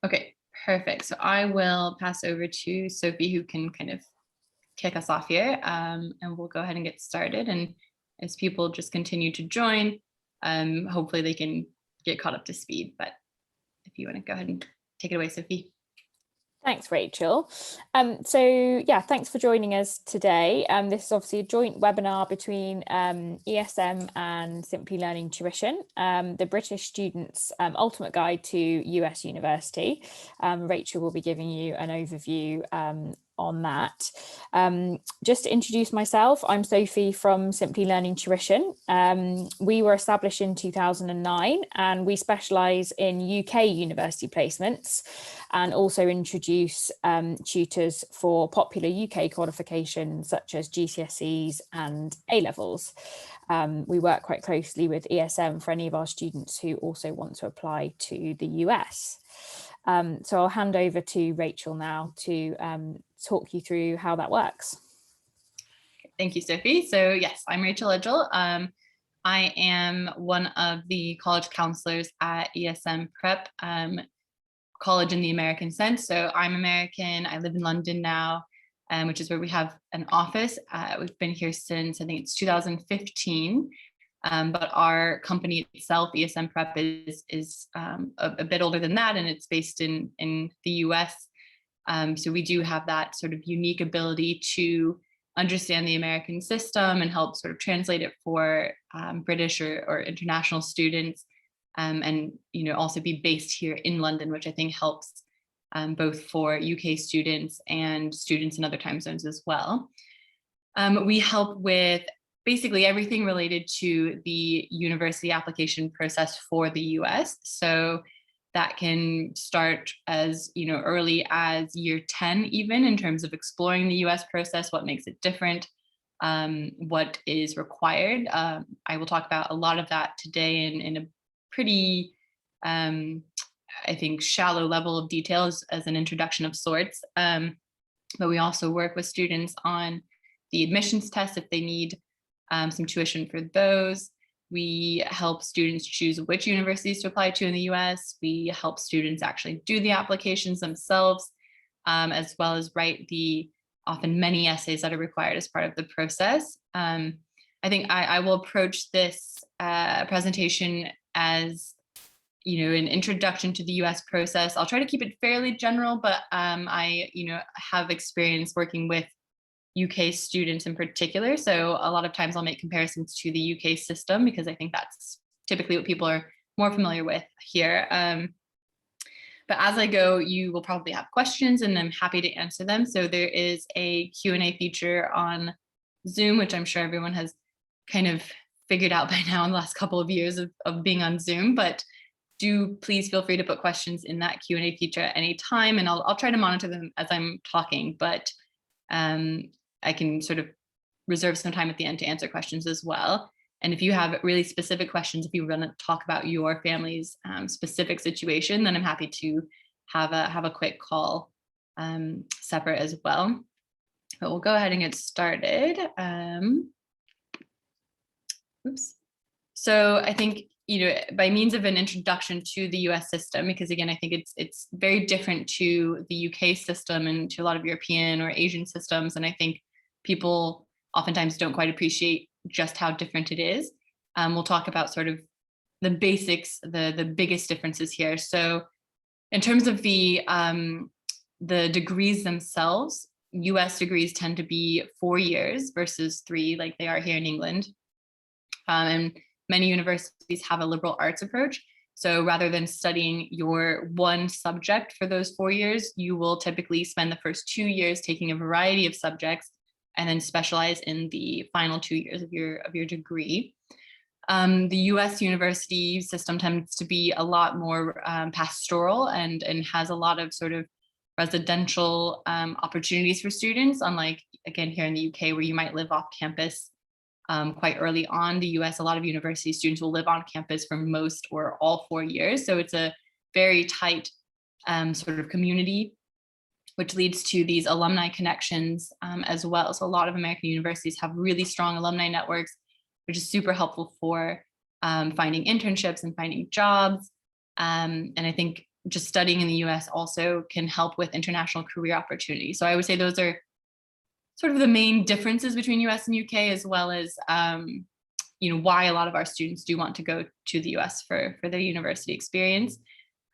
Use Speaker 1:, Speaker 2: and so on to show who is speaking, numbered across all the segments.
Speaker 1: Okay, perfect. So I will pass over to Sophie, who can kind of kick us off here, and we'll go ahead and get started. And as people just continue to join, hopefully they can get caught up to speed. But if you want to go ahead and take it away, Sophie.
Speaker 2: Thanks, Rachel. So yeah, thanks for joining us today. This is obviously a joint webinar between ESM and Simply Learning Tuition, the British Students' Ultimate Guide to US University. Rachel will be giving you an overview on that. Just to introduce myself, I'm Sophie from Simply Learning Tuition. We were established in 2009 and we specialise in UK university placements and also introduce tutors for popular UK qualifications such as GCSEs and A-levels. We work quite closely with ESM for any of our students who also want to apply to the US. So I'll hand over to Rachel now to talk you through how that works.
Speaker 1: Thank you, Sophie. So yes, I'm Rachel Edgell. I am one of the college counselors at ESM Prep, college in the American sense. So I'm American, I live in London now, which is where we have an office. We've been here since, I think it's 2015. But our company itself, ESM Prep, is a bit older than that, and it's based in the US. So we do have that sort of unique ability to understand the American system and help sort of translate it for British or international students, and also be based here in London, which I think helps both for UK students and students in other time zones as well. We help with basically everything related to the university application process for the US. So that can start as early as year 10, even in terms of exploring the US process, what makes it different, what is required. I will talk about a lot of that today in a pretty, I think, shallow level of detail as an introduction of sorts. But we also work with students on the admissions test if they need some tuition for those. We help students choose which universities to apply to in the US. We help students actually do the applications themselves, as well as write the often many essays that are required as part of the process. I think I will approach this presentation as an introduction to the US process. I'll try to keep it fairly general, but I have experience working with UK students in particular. So a lot of times I'll make comparisons to the UK system because I think that's typically what people are more familiar with here. But as I go, you will probably have questions and I'm happy to answer them. So there is a Q&A feature on Zoom, which I'm sure everyone has kind of figured out by now in the last couple of years of being on Zoom, but do please feel free to put questions in that Q&A feature at any time, and I'll try to monitor them as I'm talking, but I can sort of reserve some time at the end to answer questions as well. And if you have really specific questions, if you want to talk about your family's specific situation, then I'm happy to have a quick call separate as well. But we'll go ahead and get started. Oops. So I think, by means of an introduction to the US system, because again, I think it's very different to the UK system and to a lot of European or Asian systems. And I think people oftentimes don't quite appreciate just how different it is. We'll talk about sort of the basics, the biggest differences here. So in terms of the degrees themselves, US degrees tend to be 4 years versus 3 like they are here in England. And many universities have a liberal arts approach. So rather than studying your one subject for those 4 years, you will typically spend the first 2 years taking a variety of subjects and then specialize in the final 2 years of your degree. The US university system tends to be a lot more pastoral and has a lot of sort of residential opportunities for students, unlike, again, here in the UK, where you might live off campus quite early on. The US, a lot of university students will live on campus for most or all 4 years. So it's a very tight sort of community, which leads to these alumni connections as well. So a lot of American universities have really strong alumni networks, which is super helpful for finding internships and finding jobs. And I think just studying in the US also can help with international career opportunities. So I would say those are sort of the main differences between US and UK, as well as why a lot of our students do want to go to the US for their university experience.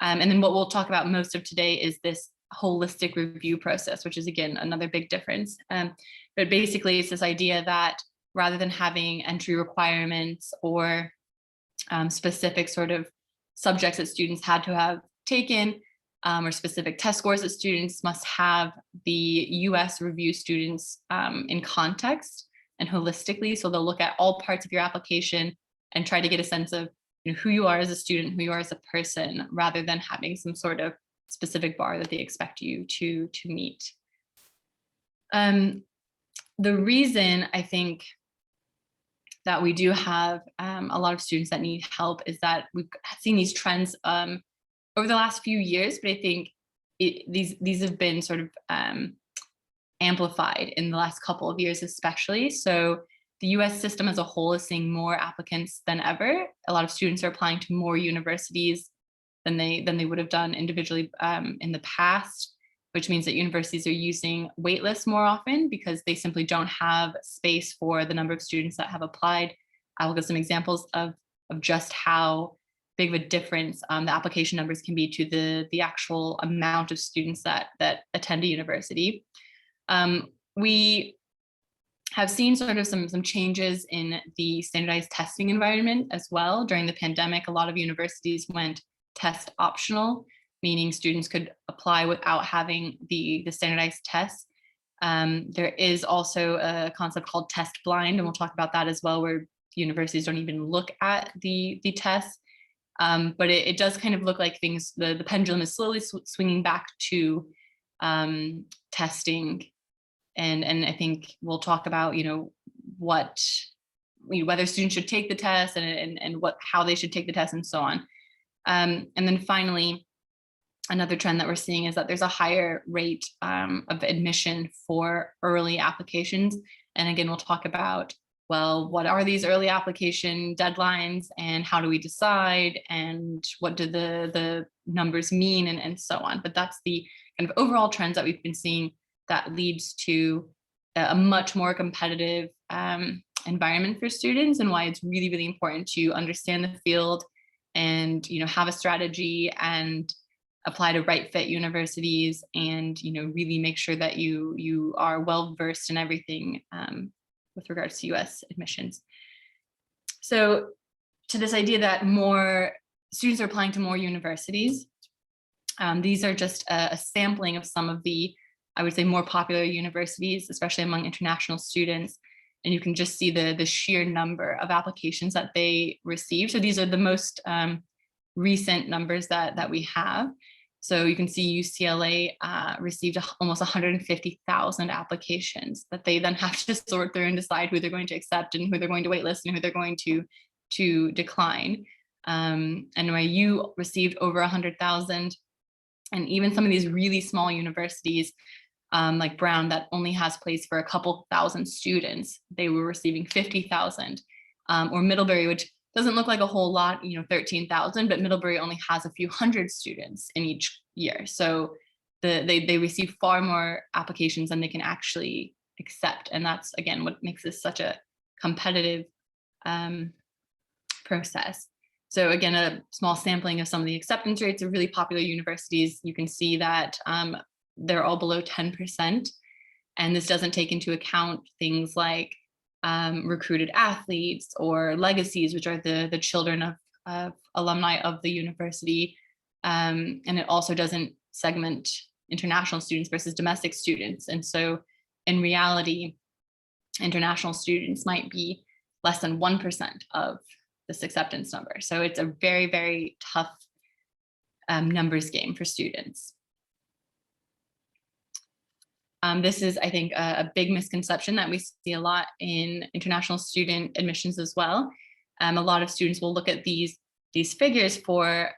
Speaker 1: And then what we'll talk about most of today is this holistic review process, which is, again, another big difference. But basically, it's this idea that rather than having entry requirements or specific sort of subjects that students had to have taken, or specific test scores that students must have, the US review students in context and holistically. So they'll look at all parts of your application and try to get a sense of who you are as a student, who you are as a person, rather than having some sort of specific bar that they expect you to meet. The reason I think that we do have a lot of students that need help is that we've seen these trends over the last few years, but I think these have been sort of amplified in the last couple of years, especially. So the US system as a whole is seeing more applicants than ever. A lot of students are applying to more universities than they would have done individually in the past, which means that universities are using waitlists more often because they simply don't have space for the number of students that have applied. I will give some examples of just how big of a difference the application numbers can be to the actual amount of students that attend a university. We have seen sort of some changes in the standardized testing environment as well. During the pandemic, a lot of universities went test optional, meaning students could apply without having the standardized tests. There is also a concept called test blind, and we'll talk about that as well, where universities don't even look at the tests. But it does kind of look like the pendulum is slowly swinging back to testing. And I think we'll talk about, whether students should take the test and how they should take the test and so on. And then finally, another trend that we're seeing is that there's a higher rate of admission for early applications. And again, we'll talk about, well, what are these early application deadlines and how do we decide and what do the numbers mean and so on. But that's the kind of overall trends that we've been seeing that leads to a much more competitive environment for students, and why it's really, really important to understand the field and have a strategy and apply to right fit universities, and really make sure that you are well versed in everything with regards to US admissions. So to this idea that more students are applying to more universities, these are just a sampling of some of the, I would say, more popular universities, especially among international students. And you can just see the sheer number of applications that they receive. So these are the most recent numbers that we have. So you can see UCLA received almost 150,000 applications that they then have to sort through and decide who they're going to accept and who they're going to waitlist and who they're going to decline. NYU received over 100,000. And even some of these really small universities, like Brown, that only has place for a couple thousand students, they were receiving 50,000. Or Middlebury, which doesn't look like a whole lot, 13,000, but Middlebury only has a few hundred students in each year. So they receive far more applications than they can actually accept. And that's, again, what makes this such a competitive process. So again, a small sampling of some of the acceptance rates of really popular universities. You can see that they're all below 10%. And this doesn't take into account things like recruited athletes or legacies, which are the children of alumni of the university. And it also doesn't segment international students versus domestic students. And so in reality, international students might be less than 1% of this acceptance number. So it's a very, very tough numbers game for students. This is, I think, a big misconception that we see a lot in international student admissions as well. A lot of students will look at these figures for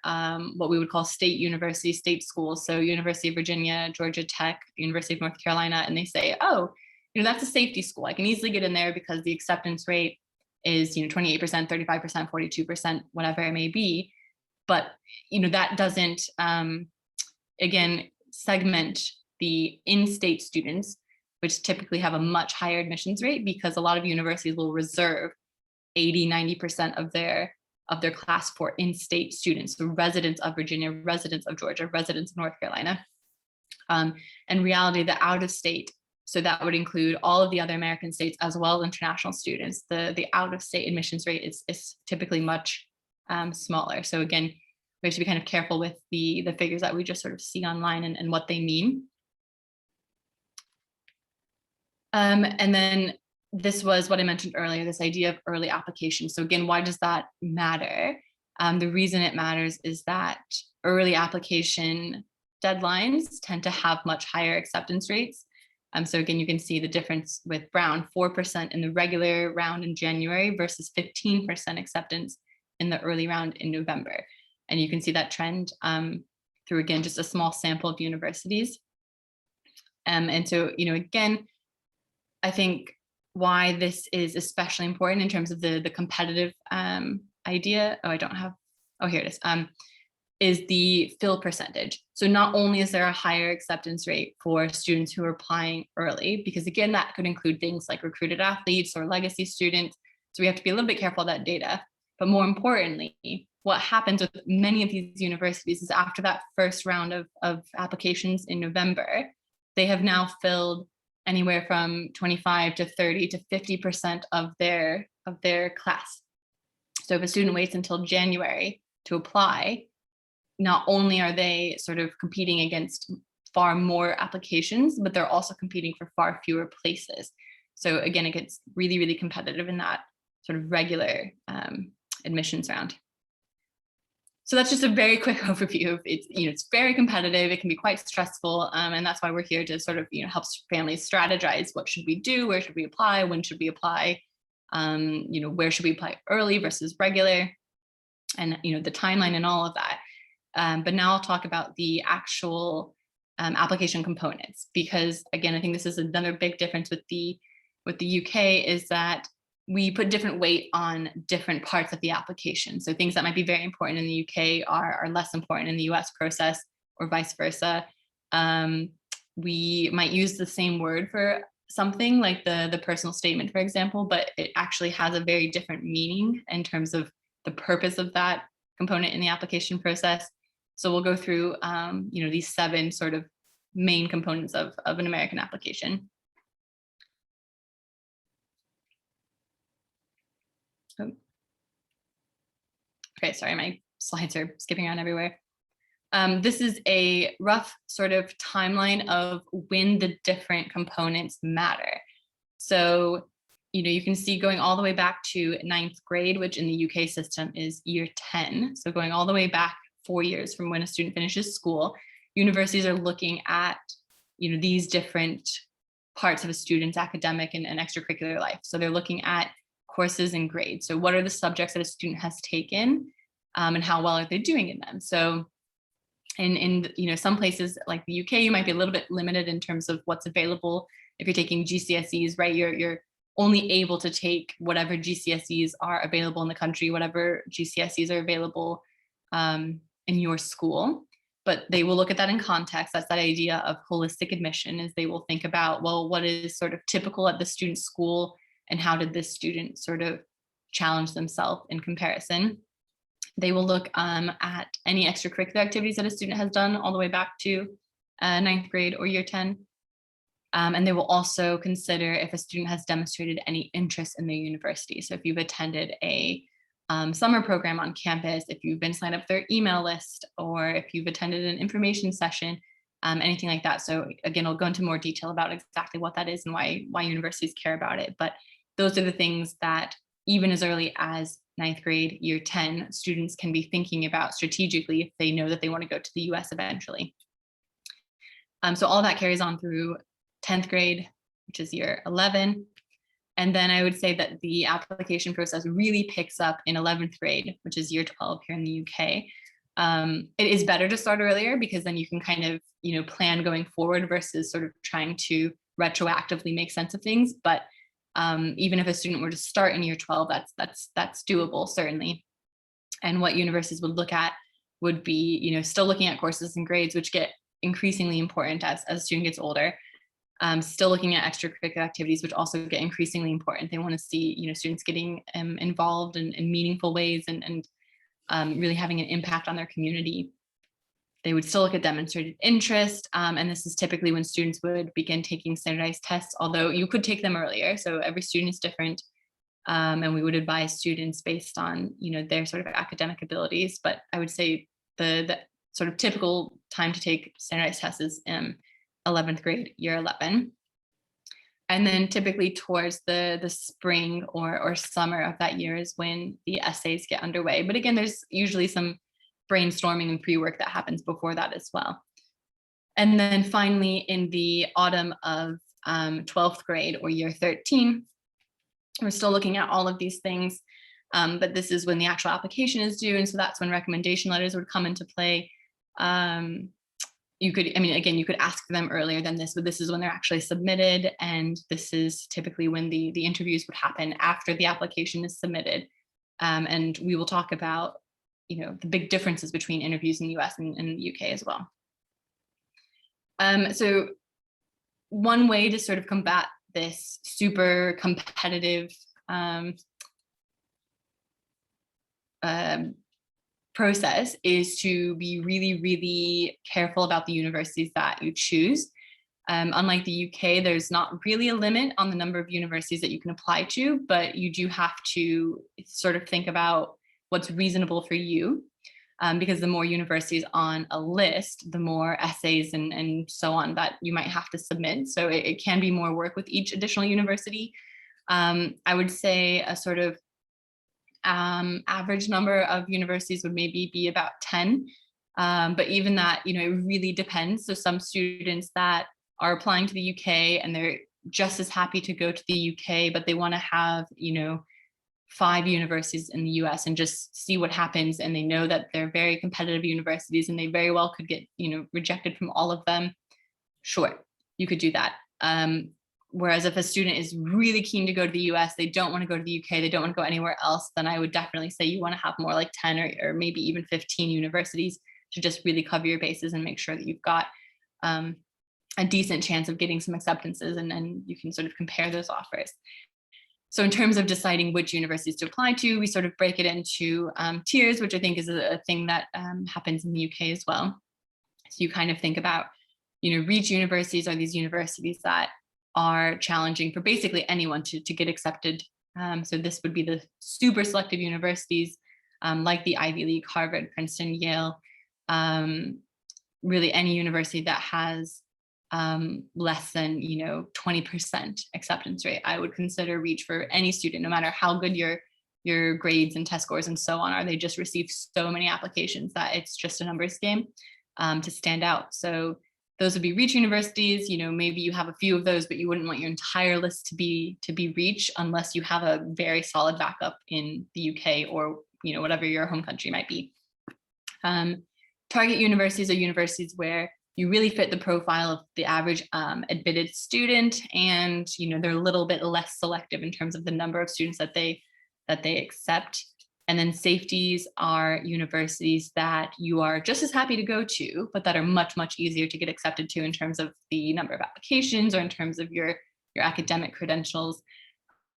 Speaker 1: what we would call state universities, state schools. So University of Virginia, Georgia Tech, University of North Carolina, and they say, oh, that's a safety school. I can easily get in there because the acceptance rate is 28%, 35%, 42%, whatever it may be. But, that doesn't, again, segment the in-state students, which typically have a much higher admissions rate, because a lot of universities will reserve 80–90% of their class for in-state students, so residents of Virginia, residents of Georgia, residents of North Carolina. And reality, the out-of-state, so that would include all of the other American states as well as international students. The out-of-state admissions rate is typically much smaller. So again, we have to be kind of careful with the figures that we just sort of see online and what they mean. And then this was what I mentioned earlier, this idea of early application. So again, why does that matter? The reason it matters is that early application deadlines tend to have much higher acceptance rates. So again, you can see the difference with Brown, 4% in the regular round in January versus 15% acceptance in the early round in November. And you can see that trend through, again, just a small sample of universities. And so, again, I think why this is especially important in terms of the competitive idea. Here it is the fill percentage. So not only is there a higher acceptance rate for students who are applying early, because again, that could include things like recruited athletes or legacy students. So we have to be a little bit careful of that data. But more importantly, what happens with many of these universities is after that first round of applications in November, they have now filled anywhere from 25 to 30 to 50% of their class. So if a student waits until January to apply, not only are they sort of competing against far more applications, but they're also competing for far fewer places. So again, it gets really, really competitive in that sort of regular admissions round. So that's just a very quick overview of it. It's very competitive. It can be quite stressful. And that's why we're here to sort of, help families strategize. What should we do? Where should we apply? When should we apply? Where should we apply early versus regular? And, the timeline and all of that. But now I'll talk about the actual application components, because again, I think this is another big difference with the UK is that we put different weight on different parts of the application. So things that might be very important in the UK are less important in the US process, or vice versa. We might use the same word for something like the personal statement, for example, but it actually has a very different meaning in terms of the purpose of that component in the application process. So we'll go through, these 7 sort of main components of an American application. Oh. Okay, sorry, my slides are skipping around everywhere. This is a rough sort of timeline of when the different components matter. So, you can see going all the way back to 9th grade, which in the UK system is year 10. So going all the way back 4 years from when a student finishes school, universities are looking at, these different parts of a student's academic and extracurricular life. So they're looking at courses and grades. So what are the subjects that a student has taken and how well are they doing in them? So in some places like the UK, you might be a little bit limited in terms of what's available. If you're taking GCSEs, right, you're only able to take whatever GCSEs are available in the country, whatever GCSEs are available in your school. But they will look at that in context. That's that idea of holistic admission, is they will think about, well, what is sort of typical at the student's school and how did this student sort of challenge themselves in comparison. They will look at any extracurricular activities that a student has done all the way back to 9th grade or year 10. And they will also consider if a student has demonstrated any interest in the university. So if you've attended a summer program on campus, if you've been signed up for their email list, or if you've attended an information session, anything like that. So again, I'll go into more detail about exactly what that is and why universities care about it. But those are the things that even as early as 9th grade, year 10, students can be thinking about strategically if they know that they want to go to the US eventually. So all that carries on through 10th grade, which is year 11. And then I would say that the application process really picks up in 11th grade, which is year 12 here in the UK. It is better to start earlier because then you can kind of, plan going forward versus sort of trying to retroactively make sense of things. But even if a student were to start in year 12, that's doable, certainly. And what universities would look at would be, still looking at courses and grades, which get increasingly important as a student gets older. Still looking at extracurricular activities, which also get increasingly important. They want to see, students getting involved in meaningful ways and really having an impact on their community. They would still look at demonstrated interest, and this is typically when students would begin taking standardized tests, although you could take them earlier. So every student is different, and we would advise students based on their sort of academic abilities. But I would say the sort of typical time to take standardized tests is 11th grade, year 11. And then typically towards the spring or summer of that year is when the essays get underway. But again, there's usually some brainstorming and pre-work that happens before that as well. And then finally, in the autumn of 12th grade or year 13, we're still looking at all of these things, but this is when the actual application is due. And so that's when recommendation letters would come into play. You could ask them earlier than this, but this is when they're actually submitted. And this is typically when the interviews would happen after the application is submitted. And we will talk about, the big differences between interviews in the US and the UK as well. So one way to sort of combat this super competitive process is to be really, really careful about the universities that you choose. Unlike the UK, there's not really a limit on the number of universities that you can apply to, but you do have to sort of think about what's reasonable for you, because the more universities on a list, the more essays and so on that you might have to submit. So it can be more work with each additional university. I would say a sort of average number of universities would maybe be about 10. But even that, it really depends. So some students that are applying to the UK and they're just as happy to go to the UK, but they want to have, 5 universities in the US and just see what happens. And they know that they're very competitive universities and they very well could get, rejected from all of them. Sure, you could do that. Whereas if a student is really keen to go to the US, they don't want to go to the UK, they don't want to go anywhere else, then I would definitely say you want to have more like 10 or maybe even 15 universities to just really cover your bases and make sure that you've got a decent chance of getting some acceptances, and then you can sort of compare those offers. So in terms of deciding which universities to apply to, we sort of break it into tiers, which I think is a thing that happens in the UK as well. So you kind of think about, reach universities are these universities that are challenging for basically anyone to get accepted. So this would be the super selective universities like the Ivy League, Harvard, Princeton, Yale, really any university that has less than 20% acceptance rate. I would consider reach for any student, no matter how good your grades and test scores and so on are. They just receive so many applications that it's just a numbers game to stand out. So those would be reach universities. Maybe you have a few of those, but you wouldn't want your entire list to be reach unless you have a very solid backup in the UK or whatever your home country might be. Target universities are universities where you really fit the profile of the average admitted student, and they're a little bit less selective in terms of the number of students that they accept. And then safeties are universities that you are just as happy to go to, but that are much, much easier to get accepted to in terms of the number of applications or in terms of your academic credentials.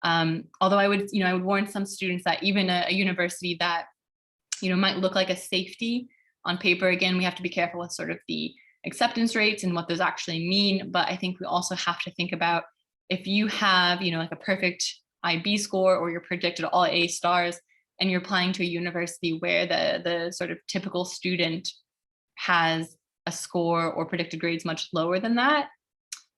Speaker 1: Although I would warn some students that even a university that might look like a safety on paper, again, we have to be careful with sort of the acceptance rates and what those actually mean. But I think we also have to think about if you have, like a perfect IB score or you're predicted all A stars and you're applying to a university where the sort of typical student has a score or predicted grades much lower than that,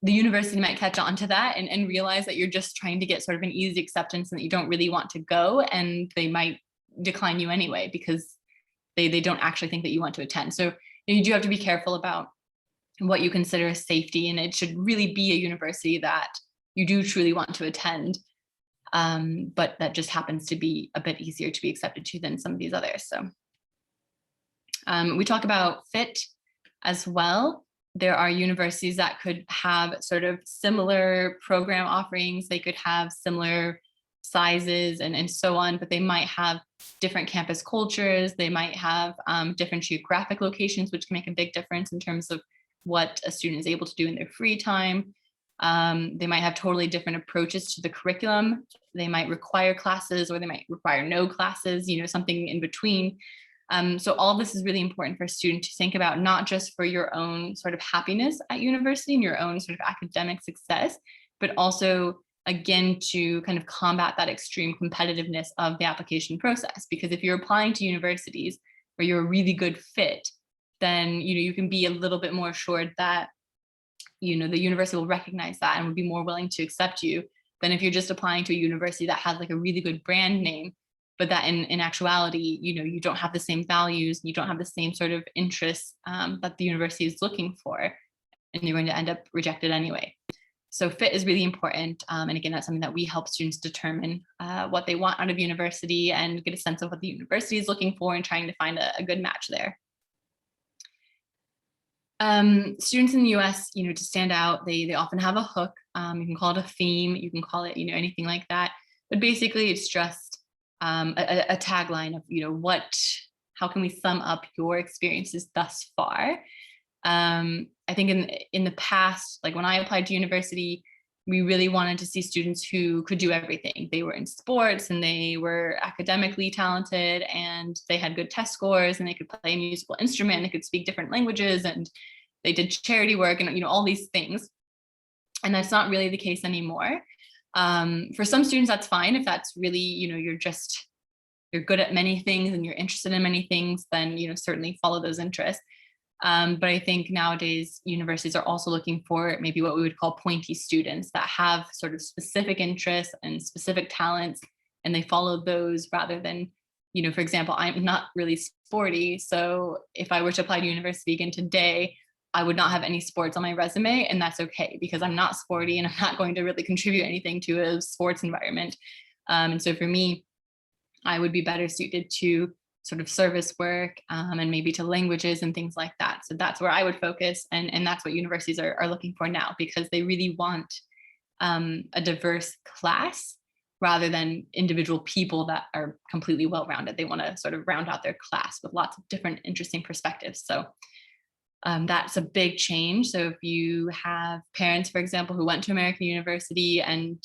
Speaker 1: the university might catch on to that and realize that you're just trying to get sort of an easy acceptance and that you don't really want to go, and they might decline you anyway because they don't actually think that you want to attend. So you do have to be careful about what you consider a safety, and it should really be a university that you do truly want to attend, but that just happens to be a bit easier to be accepted to than some of these others. So we talk about fit as well. There are universities that could have sort of similar program offerings. They could have similar sizes and so on, but they might have different campus cultures. They might have different geographic locations, which can make a big difference in terms of what a student is able to do in their free time. They might have totally different approaches to the curriculum. They might require classes, or they might require no classes, something in between. So all this is really important for a student to think about, not just for your own sort of happiness at university and your own sort of academic success, but also, again, to kind of combat that extreme competitiveness of the application process. Because if you're applying to universities where you're a really good fit, then you can be a little bit more assured that the university will recognize that and would be more willing to accept you than if you're just applying to a university that has like a really good brand name, but that in actuality, you don't have the same values, you don't have the same sort of interests that the university is looking for, and you're going to end up rejected anyway. So fit is really important. And again, that's something that we help students determine what they want out of university and get a sense of what the university is looking for and trying to find a good match there. Students in the US, to stand out, they often have a hook. You can call it a theme, you can call it, anything like that. But basically it's just a tagline of, how can we sum up your experiences thus far? I think in the past, like when I applied to university, we really wanted to see students who could do everything. They were in sports and they were academically talented and they had good test scores and they could play a musical instrument and they could speak different languages and they did charity work and all these things. And that's not really the case anymore. For some students, that's fine. If that's really, you're good at many things and you're interested in many things, then certainly follow those interests. But I think nowadays universities are also looking for maybe what we would call pointy students that have sort of specific interests and specific talents, and they follow those rather than, for example, I'm not really sporty. So if I were to apply to university again today, I would not have any sports on my resume, and that's okay because I'm not sporty and I'm not going to really contribute anything to a sports environment. And so for me, I would be better suited to sort of service work and maybe to languages and things like that. So that's where I would focus. And that's what universities are looking for now, because they really want a diverse class rather than individual people that are completely well-rounded. They want to sort of round out their class with lots of different interesting perspectives. So that's a big change. So if you have parents, for example, who went to American University and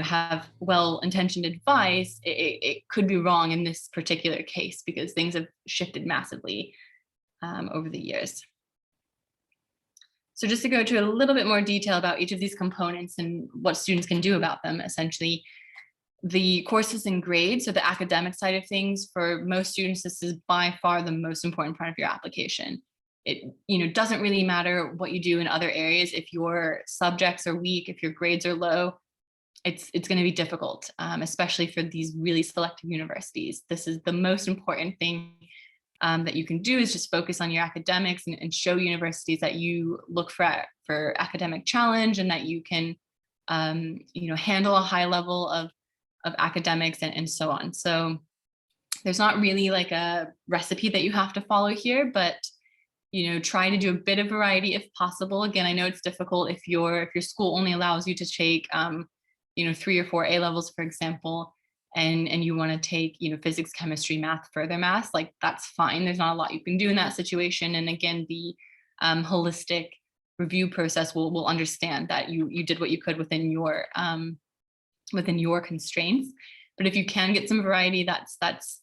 Speaker 1: have well-intentioned advice, it could be wrong in this particular case because things have shifted massively over the years. So just to go into a little bit more detail about each of these components and what students can do about them, essentially, the courses and grades, so the academic side of things, for most students, this is by far the most important part of your application. It doesn't really matter what you do in other areas. If your subjects are weak, if your grades are low, it's going to be difficult, especially for these really selective universities. This is the most important thing that you can do, is just focus on your academics and show universities that you look for academic challenge and that you can, handle a high level of academics and so on. So there's not really like a recipe that you have to follow here, but try to do a bit of variety if possible. Again, I know it's difficult if your school only allows you to take 3 or 4 A levels, for example, and you want to take, physics, chemistry, math, further math, like that's fine. There's not a lot you can do in that situation. And again, the holistic review process will understand that you did what you could within your constraints. But if you can get some variety, that's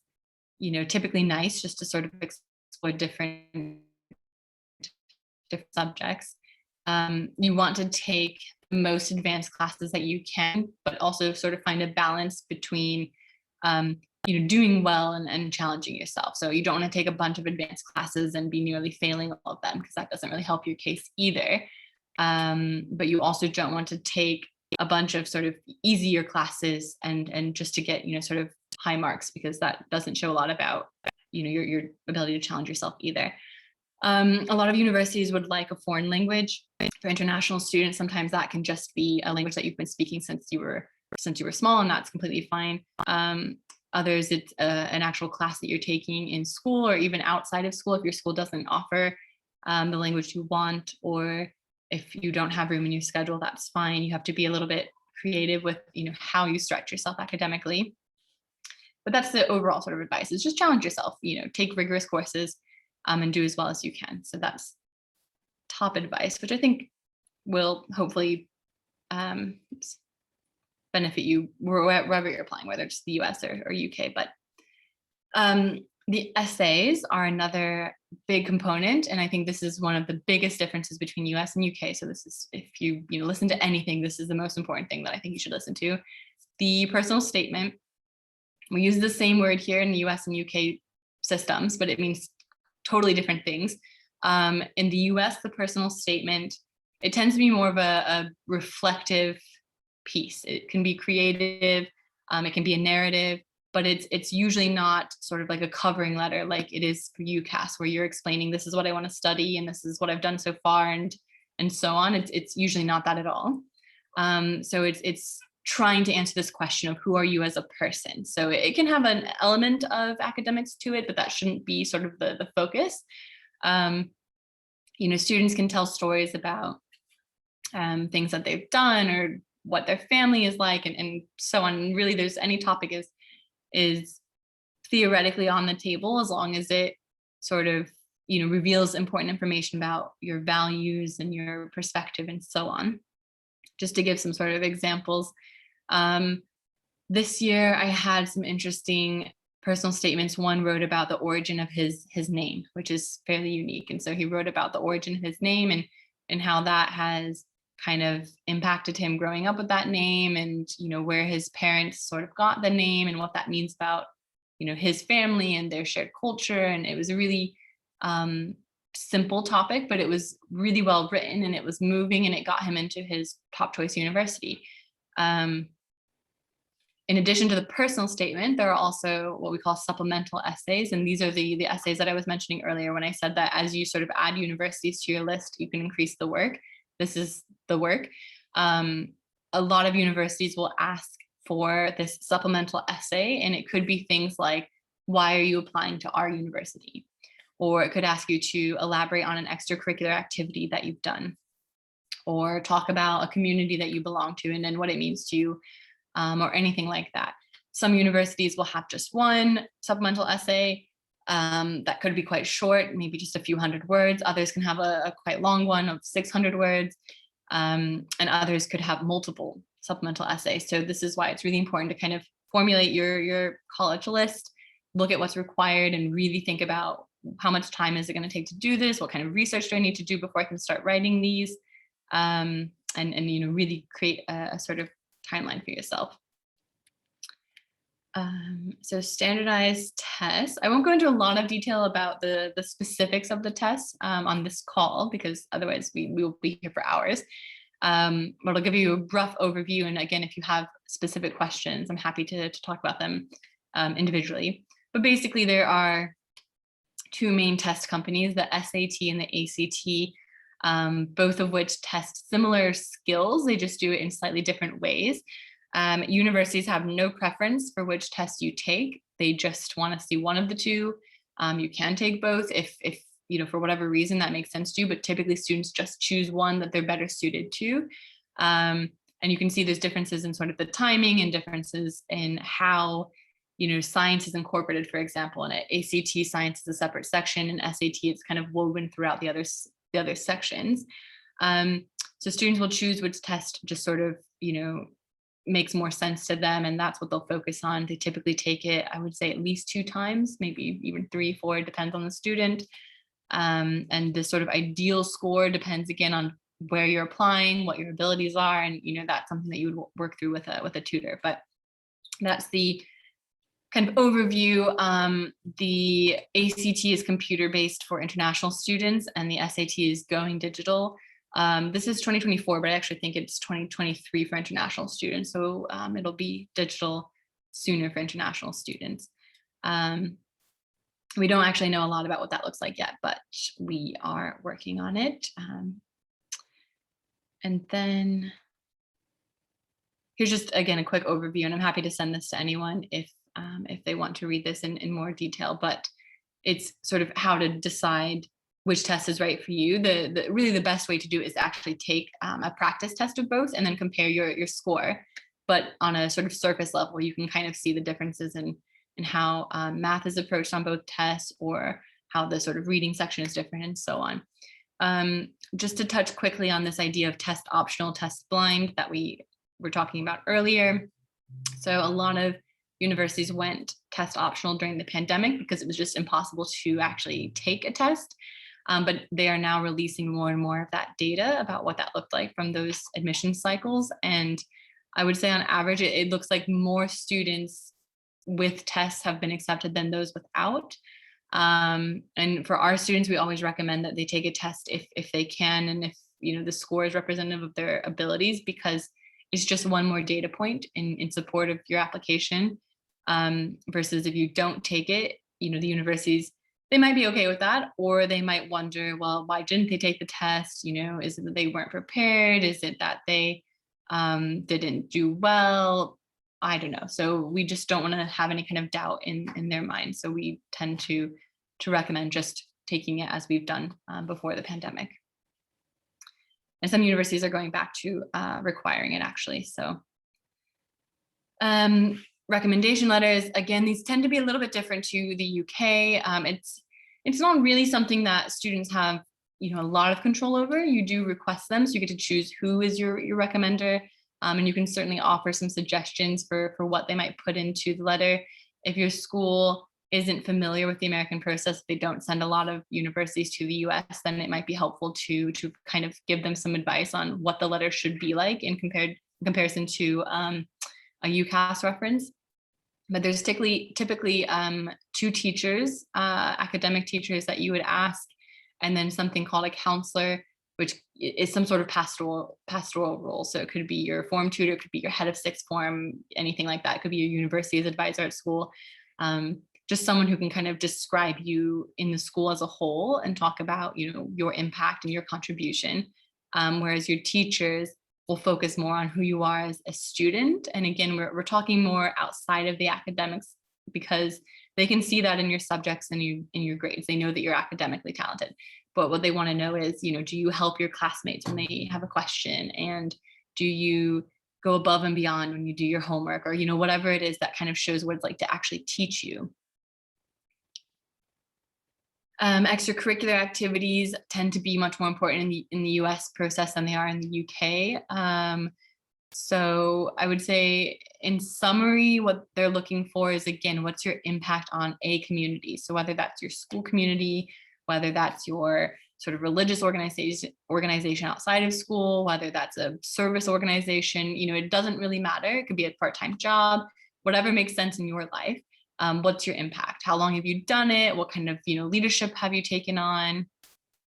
Speaker 1: typically nice, just to sort of explore different subjects. You want to take the most advanced classes that you can, but also sort of find a balance between doing well and challenging yourself. So you don't want to take a bunch of advanced classes and be nearly failing all of them, because that doesn't really help your case either. But you also don't want to take a bunch of sort of easier classes and just to get sort of high marks, because that doesn't show a lot about your ability to challenge yourself either. A lot of universities would like a foreign language for international students. Sometimes that can just be a language that you've been speaking since you were small, and that's completely fine. Others, it's an actual class that you're taking in school or even outside of school if your school doesn't offer the language you want, or if you don't have room in your schedule, that's fine. You have to be a little bit creative with, how you stretch yourself academically. But that's the overall sort of advice, is just challenge yourself, take rigorous courses and do as well as you can. So that's top advice, which I think will hopefully benefit you wherever you're applying, whether it's the US or UK. But the essays are another big component. And I think this is one of the biggest differences between US and UK. So this is, if you listen to anything, this is the most important thing that I think you should listen to. The personal statement. We use the same word here in the US and UK systems, but it means totally different things. In the US, the personal statement, it tends to be more of a reflective piece. It can be creative, it can be a narrative, but it's usually not sort of like a covering letter like it is for UCAS, where you're explaining, this is what I want to study and this is what I've done so far, and so on. It's usually not that at all. So it's trying to answer this question of who are you as a person. So it can have an element of academics to it, but that shouldn't be sort of the focus. Students can tell stories about things that they've done or what their family is like, and so on. And really, there's any topic is theoretically on the table, as long as it sort of reveals important information about your values and your perspective and so on. Just to give some sort of examples, this year I had some interesting personal statements. One wrote about the origin of his name, which is fairly unique. And so he wrote about the origin of his name and how that has kind of impacted him growing up with that name, and where his parents sort of got the name and what that means about his family and their shared culture. And it was a really simple topic, but it was really well written and it was moving, and it got him into his top choice university. In addition to the personal statement, there are also what we call supplemental essays. And these are the essays that I was mentioning earlier when I said that as you sort of add universities to your list, you can increase the work. This is the work. A lot of universities will ask for this supplemental essay, and it could be things like, why are you applying to our university? Or it could ask you to elaborate on an extracurricular activity that you've done, or talk about a community that you belong to and then what it means to you, or anything like that. Some universities will have just one supplemental essay that could be quite short, maybe just a few hundred words. Others can have a quite long one of 600 words, and others could have multiple supplemental essays. So this is why it's really important to kind of formulate your college list, look at what's required, and really think about how much time is it going to take to do this? What kind of research do I need to do before I can start writing these? And really create a sort of timeline for yourself. So standardized tests. I won't go into a lot of detail about the specifics of the tests on this call, because otherwise we will be here for hours. But I'll give you a rough overview. And again, if you have specific questions, I'm happy to talk about them individually. But basically, there are two main test companies, the SAT and the ACT, both of which test similar skills. They just do it in slightly different ways. Universities have no preference for which test you take. They just want to see one of the two. You can take both if for whatever reason that makes sense to you, but typically students just choose one that they're better suited to. And you can see there's differences in sort of the timing and differences in how science is incorporated. For example, in ACT, science is a separate section, and SAT, it's kind of woven throughout the other sections. So students will choose which test just sort of makes more sense to them, and that's what they'll focus on. They typically take it, I would say, at least 2 times, maybe even 3, 4, it depends on the student. And the sort of ideal score depends again on where you're applying, what your abilities are, and that's something that you would work through with a tutor. But that's the kind of overview. The ACT is computer-based for international students, and the SAT is going digital. This is 2024, but I actually think it's 2023 for international students. So it'll be digital sooner for international students. We don't actually know a lot about what that looks like yet, but we are working on it. And then here's just, again, a quick overview, and I'm happy to send this to anyone if they want to read this in more detail, but it's sort of how to decide which test is right for you. Really the best way to do it is to actually take a practice test of both and then compare your score. But on a sort of surface level, you can kind of see the differences in how math is approached on both tests, or how the sort of reading section is different, and so on. Just to touch quickly on this idea of test optional, test blind that we were talking about earlier. So a lot of universities went test optional during the pandemic because it was just impossible to actually take a test. But they are now releasing more and more of that data about what that looked like from those admission cycles. And I would say on average, it looks like more students with tests have been accepted than those without. And for our students, we always recommend that they take a test if they can, and if the score is representative of their abilities, because it's just one more data point in support of your application. Versus if you don't take it, the universities, they might be okay with that, or they might wonder, well, why didn't they take the test? Is it that they weren't prepared? Is it that they didn't do well? I don't know. So we just don't want to have any kind of doubt in their mind. So we tend to recommend just taking it as we've done before the pandemic. And some universities are going back to requiring it, actually. So recommendation letters, again, these tend to be a little bit different to the UK. It's not really something that students have a lot of control over. You do request them, so you get to choose who is your recommender, and you can certainly offer some suggestions for what they might put into the letter. If your school isn't familiar with the American process, they don't send a lot of universities to the US, then it might be helpful to kind of give them some advice on what the letter should be like in comparison to a UCAS reference. But there's typically two teachers, academic teachers, that you would ask, and then something called a counselor, which is some sort of pastoral role. So it could be your form tutor, it could be your head of sixth form, anything like that. It could be your university's advisor at school. Just someone who can kind of describe you in the school as a whole and talk about your impact and your contribution. Whereas your teachers will focus more on who you are as a student. And again, we're talking more outside of the academics, because they can see that in your subjects and in your grades. They know that you're academically talented, but what they want to know is, do you help your classmates when they have a question? And do you go above and beyond when you do your homework, or whatever it is that kind of shows what it's like to actually teach you. Extracurricular activities tend to be much more important in the US process than they are in the UK. So I would say, in summary, what they're looking for is, again, what's your impact on a community? So whether that's your school community, whether that's your sort of religious organization outside of school, whether that's a service organization, it doesn't really matter. It could be a part-time job, whatever makes sense in your life. What's your impact? How long have you done it? What kind of leadership have you taken on?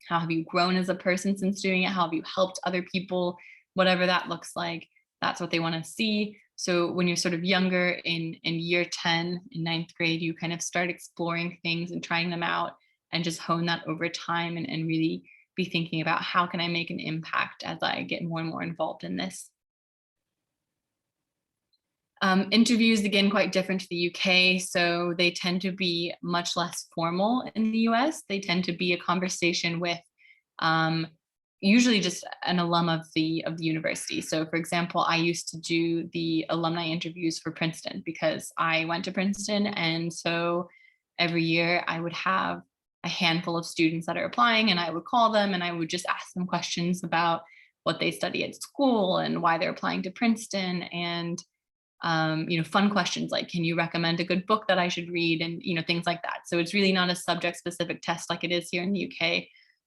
Speaker 1: How have you grown as a person since doing it? How have you helped other people? Whatever that looks like, that's what they want to see. So when you're sort of younger, in year 10, in ninth grade, you kind of start exploring things and trying them out, and just hone that over time, and really be thinking about, how can I make an impact as I get more and more involved in this. Interviews, again, quite different to the UK. So they tend to be much less formal in the US. They tend to be a conversation with usually just an alum of the university. So for example, I used to do the alumni interviews for Princeton because I went to Princeton. And so every year I would have a handful of students that are applying, and I would call them and I would just ask them questions about what they study at school and why they're applying to Princeton. And fun questions like, can you recommend a good book that I should read? And, things like that. So it's really not a subject specific test like it is here in the UK.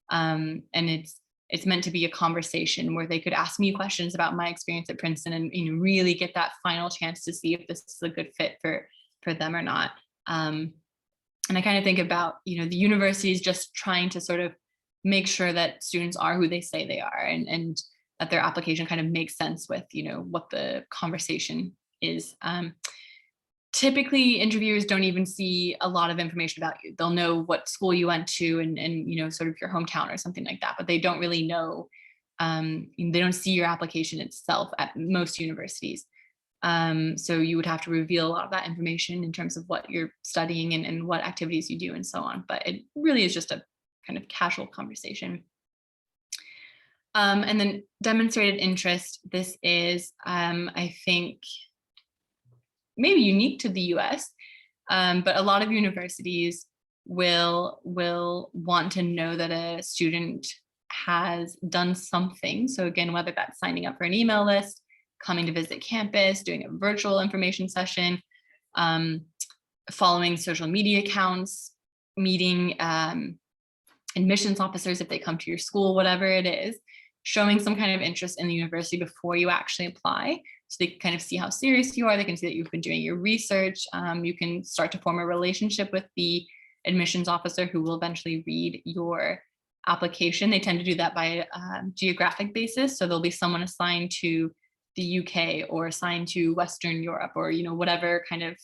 Speaker 1: And it's meant to be a conversation where they could ask me questions about my experience at Princeton, and, really get that final chance to see if this is a good fit for them or not. And I kind of think about, the universities just trying to sort of make sure that students are who they say they are, and that their application kind of makes sense with, what the conversation is. Typically, interviewers don't even see a lot of information about you. They'll know what school you went to and sort of your hometown or something like that, but they don't really know, they don't see your application itself at most universities. So you would have to reveal a lot of that information in terms of what you're studying and what activities you do and so on. But it really is just a kind of casual conversation. And then demonstrated interest. This is, I think, maybe unique to the US, but a lot of universities will want to know that a student has done something. So again, whether that's signing up for an email list, coming to visit campus, doing a virtual information session, following social media accounts, meeting admissions officers if they come to your school, whatever it is, showing some kind of interest in the university before you actually apply. So they can kind of see how serious you are. They can see that you've been doing your research. You can start to form a relationship with the admissions officer who will eventually read your application. They tend to do that by geographic basis. So there'll be someone assigned to the UK or assigned to Western Europe, or, you know, whatever kind of,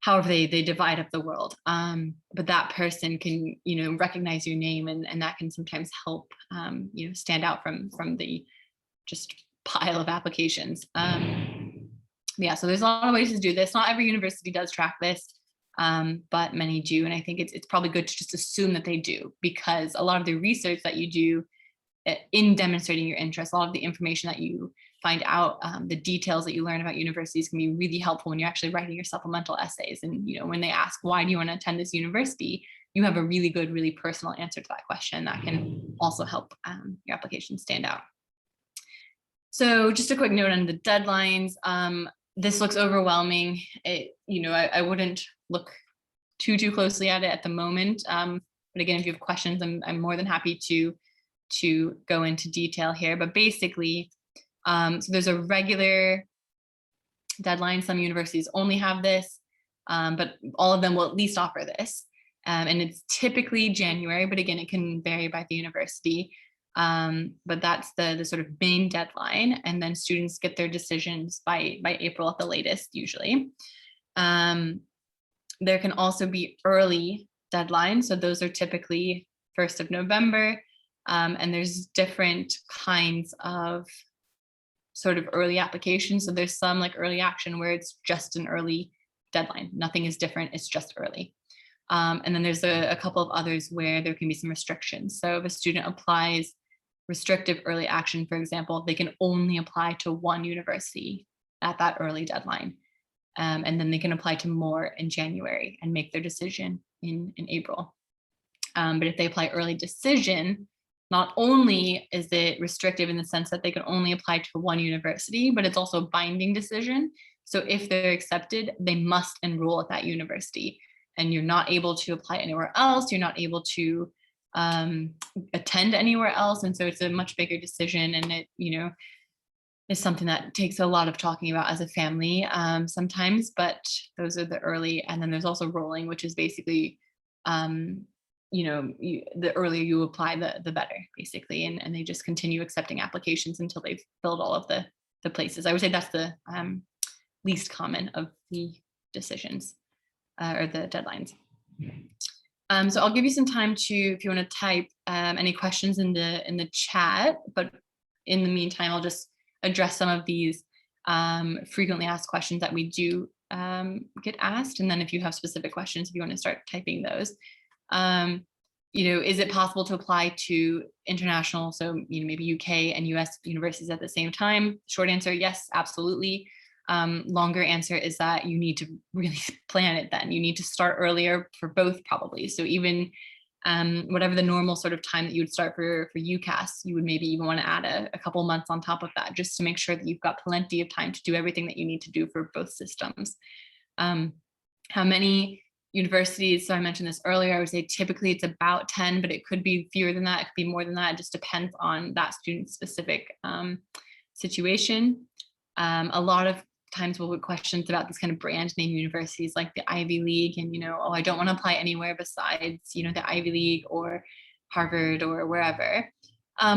Speaker 1: however they divide up the world. But that person can, you know, recognize your name, and that can sometimes help, you know, stand out from the just pile of applications. Yeah, so there's a lot of ways to do this. Not every university does track this, but many do. And I think it's probably good to just assume that they do, because a lot of the research that you do in demonstrating your interest, a lot of the information that you find out, the details that you learn about universities can be really helpful when you're actually writing your supplemental essays. And, you know, when they ask, why do you want to attend this university? You have a really good, really personal answer to that question that can also help your application stand out. So just a quick note on the deadlines. This looks overwhelming. You know, I wouldn't look too closely at it at the moment. But again, if you have questions, I'm more than happy to go into detail here. But basically, so there's a regular deadline. Some universities only have this, but all of them will at least offer this. And it's typically January, but again, it can vary by the university. But that's the sort of main deadline. And then students get their decisions by April at the latest, usually. There can also be early deadlines. So those are typically 1st of November. And there's different kinds of sort of early applications. So there's some like early action where it's just an early deadline. Nothing is different, it's just early. And then there's a couple of others where there can be some restrictions. So if a student applies restrictive early action, for example, they can only apply to one university at that early deadline. And then they can apply to more in January and make their decision in April. But if they apply early decision, not only is it restrictive in the sense that they can only apply to one university, but it's also a binding decision. So if they're accepted, they must enroll at that university, and you're not able to apply anywhere else. You're not able to attend anywhere else. And so it's a much bigger decision, and it, you know, is something that takes a lot of talking about as a family sometimes, but those are the early. And then there's also rolling, which is basically, you know, the earlier you apply, the better, basically. And they just continue accepting applications until they've filled all of the places. I would say that's the least common of the decisions or the deadlines. So I'll give you some time to, if you want to type any questions in the chat, but in the meantime, I'll just address some of these frequently asked questions that we do get asked. And then if you have specific questions, if you want to start typing those. You know, is it possible to apply to international, so, you know, maybe UK and US universities at the same time? Short answer, yes, absolutely. Longer answer is that you need to really plan it then. You need to start earlier for both, probably. So even whatever the normal sort of time that you would start for UCAS, you would maybe even want to add a couple months on top of that, just to make sure that you've got plenty of time to do everything that you need to do for both systems. How many universities? So I mentioned this earlier, I would say typically it's about 10, but it could be fewer than that. It could be more than that. It just depends on that student specific situation. A lot of times we'll get questions about these kind of brand name universities like the Ivy League, and, you know, oh, I don't want to apply anywhere besides, you know, the Ivy League or Harvard or wherever,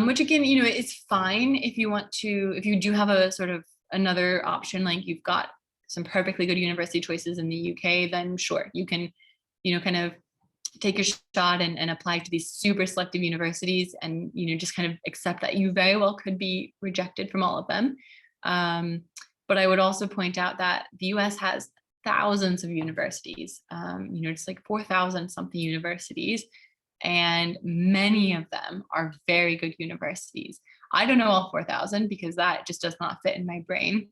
Speaker 1: which again, you know, is fine if you want to, if you do have a sort of another option, like you've got some perfectly good university choices in the UK, then sure, you can, you know, kind of take your shot and apply to these super selective universities, and, you know, just kind of accept that you very well could be rejected from all of them. But I would also point out that the US has thousands of universities, you know, it's like 4,000 something universities. and many of them are very good universities. I don't know all 4,000 because that just does not fit in my brain.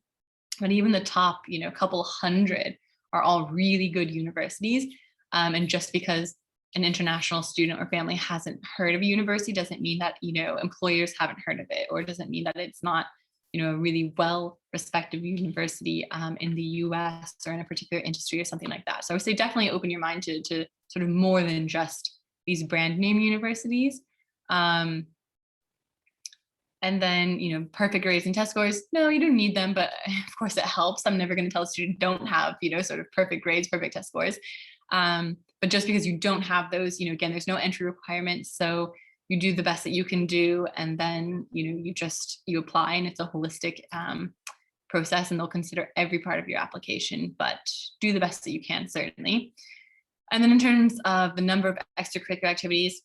Speaker 1: But even the top, couple hundred are all really good universities. And just because an international student or family hasn't heard of a university doesn't mean that, employers haven't heard of it, or doesn't mean that it's not, a really well-respected university in the US or in a particular industry or something like that. So I would say definitely open your mind to sort of more than just these brand name universities. And then, perfect grades and test scores. No, you don't need them, but of course it helps. I'm never going to tell a student don't have, sort of perfect grades, perfect test scores. But just because you don't have those, again, there's no entry requirements. So you do the best that you can do. And then, you apply, and it's a holistic process, and they'll consider every part of your application, but do the best that you can, certainly. And then in terms of the number of extracurricular activities,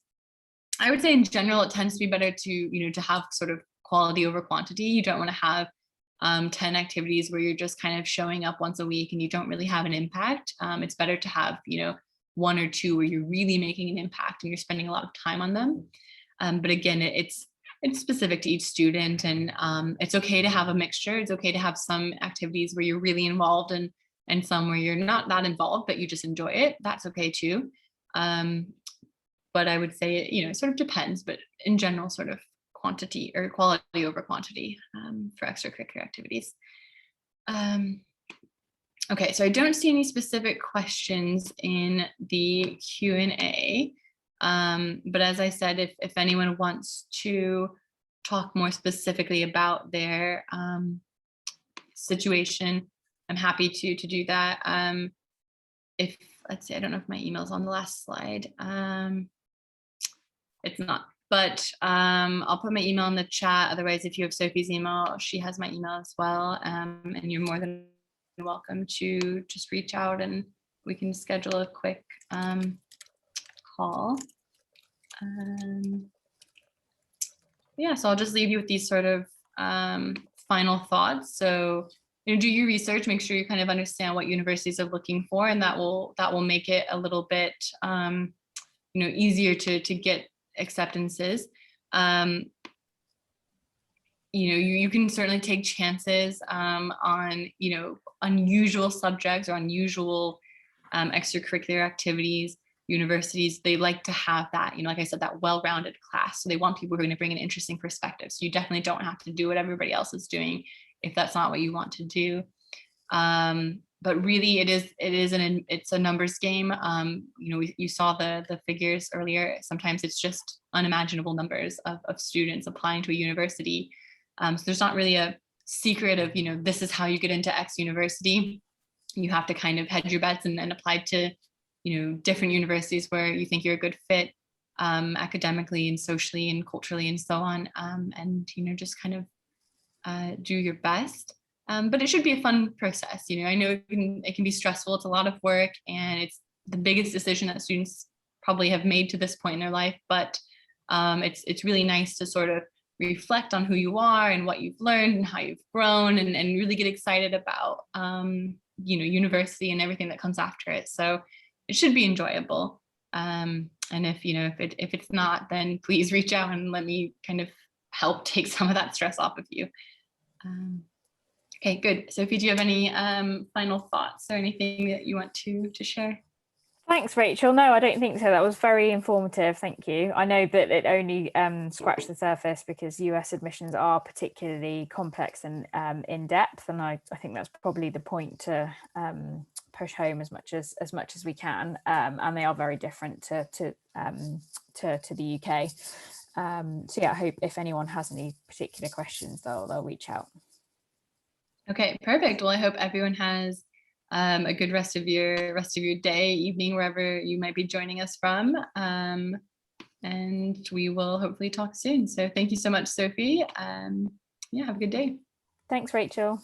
Speaker 1: I would say in general, it tends to be better to have sort of quality over quantity. You don't want to have 10 activities where you're just kind of showing up once a week and you don't really have an impact. It's better to have, 1 or 2 where you're really making an impact and you're spending a lot of time on them. But again, it's specific to each student, and it's okay to have a mixture. It's okay to have some activities where you're really involved and some where you're not that involved, but you just enjoy it. That's okay too. But I would say it, sort of depends, but in general, sort of quantity or quality over quantity for extracurricular activities. Okay, so I don't see any specific questions in the Q&A, but as I said, if anyone wants to talk more specifically about their situation, I'm happy to do that. Let's see, I don't know if my email is on the last slide. It's not, but I'll put my email in the chat. Otherwise, if you have Sophie's email, she has my email as well. And you're more than welcome to just reach out and we can schedule a quick call. Yeah, so I'll just leave you with these sort of final thoughts. So, do your research, make sure you kind of understand what universities are looking for, and that will make it a little bit easier to get acceptances. You can certainly take chances on unusual subjects or unusual extracurricular activities. Universities, they like to have that, like I said, that well-rounded class. So they want people who are going to bring an interesting perspective. So you definitely don't have to do what everybody else is doing if that's not what you want to do. But really it's a numbers game. You saw the figures earlier. Sometimes it's just unimaginable numbers of students applying to a university. So there's not really a secret of, this is how you get into X university. You have to kind of hedge your bets and apply to, different universities where you think you're a good fit academically and socially and culturally and so on. And, just kind of do your best. But it should be a fun process. I know it can be stressful. It's a lot of work, and it's the biggest decision that students probably have made to this point in their life. But it's really nice to sort of reflect on who you are and what you've learned and how you've grown, and really get excited about university and everything that comes after it. So it should be enjoyable. And if it's not, then please reach out and let me kind of help take some of that stress off of you. Okay, good. Sophie, do you have any final thoughts or anything that you want to share?
Speaker 2: Thanks, Rachel. No, I don't think so. That was very informative. Thank you. I know that it only scratched the surface because US admissions are particularly complex and in depth, and I think that's probably the point to push home as much as we can. And they are very different to the UK. So yeah, I hope if anyone has any particular questions, they'll reach out. Okay, perfect. Well, I hope everyone has a good rest of your day, evening, wherever you might be joining us from. And we will hopefully talk soon. So thank you so much, Sophie. Yeah, have a good day. Thanks, Rachel.